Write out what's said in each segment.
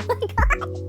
my god.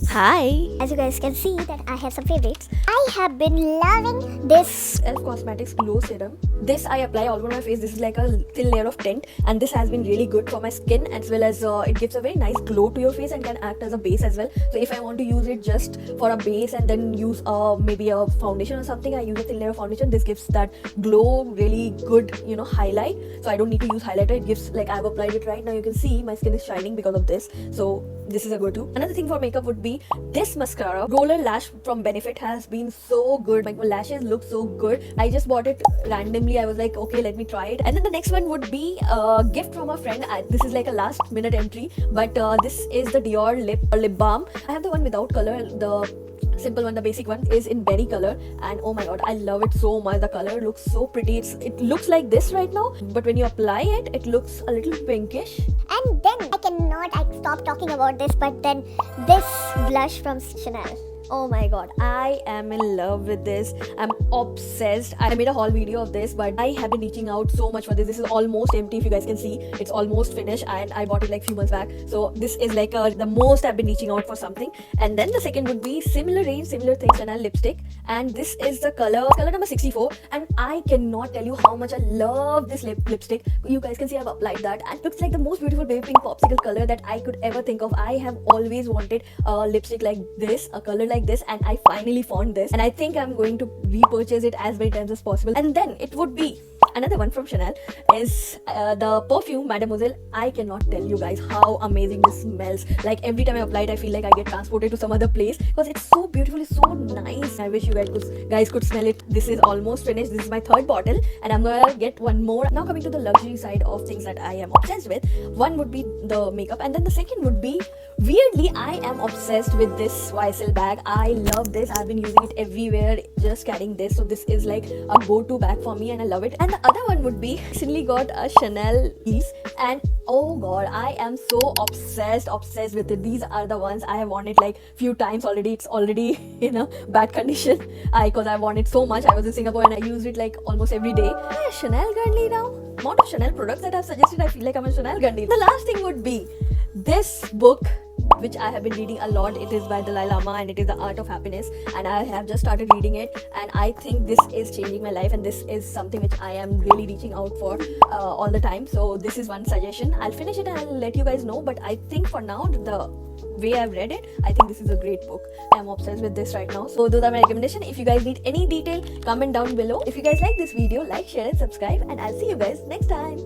Hi. As you guys can see that I have some favorites. I have been loving this Elf Cosmetics Glow Serum. This I apply all over my face. This is like a thin layer of tint, and this has been really good for my skin, as well as it gives a very nice glow to your face and can act as a base as well. So if I want to use it just for a base and then use maybe a foundation or something, I use a thin layer of foundation. This gives that glow, really good, highlight. So I don't need to use highlighter. It gives, like, I've applied it right now. You can see my skin is shining because of this. So this is a go-to. Another thing for makeup would be this mascara. Roller Lash from Benefit has been so good. My lashes look so good. I just bought it randomly. I was like, okay, let me try it. And then the next one would be a gift from a friend. This is like a last minute entry, but this is the Dior lip balm. I have the one without color. The simple one, the basic one, is in berry color, and oh my god, I love it so much. The color looks so pretty. It looks like this right now, but when you apply it, it looks a little pinkish. and then I cannot stop talking about this, but then this blush from Chanel. Oh my god, I am in love with this. I'm obsessed. I made a haul video of this, but I have been reaching out so much for this. This is almost empty. If you guys can see, it's almost finished, and I bought it like few months back. So this is like the most I've been reaching out for something. And then the second would be similar range, similar thing, Chanel lipstick, and this is the color number 64. And I cannot tell you how much I love this lipstick. You guys can see I've applied that, and it looks like the most beautiful baby pink popsicle color that I could ever think of. I have always wanted a lipstick like this, a color like this, and I finally found this, and I think I'm going to repurchase it as many times as possible. And then it would be another one from Chanel is the perfume Mademoiselle. I cannot tell you guys how amazing this smells. Like, every time I apply it, I feel like I get transported to some other place because it's so beautiful, it's so nice. I wish you guys could smell it. This is almost finished. This is my third bottle, and I'm gonna get one more. Now coming to the luxury side of things that I am obsessed with, one would be the makeup, and then the second would be, weirdly, I am obsessed with this YSL bag. I love this. I've been using it everywhere, just carrying this. So this is like a go-to bag for me, and I love it. And the other one would be, recently got a Chanel piece, and oh god, I am so obsessed with it. These are the ones I have worn it like few times already. It's already in a bad condition because I want it so much. I was in Singapore and I used it like almost every day. Am I a Chanel girly now? Amount of Chanel products that I've suggested, I feel like I'm a Chanel girly. The last thing would be this book, which I have been reading a lot. It is by Dalai Lama, and it is The Art of Happiness, and I have just started reading it, and I think this is changing my life, and this is something which I am really reaching out for all the time. So this is one suggestion. I'll finish it and I'll let you guys know, but I think for now, the way I've read it, I think this is a great book. I'm obsessed with this right now. So those are my recommendations. If you guys need any detail, comment down below. If you guys like this video, like, share and subscribe, and I'll see you guys next time.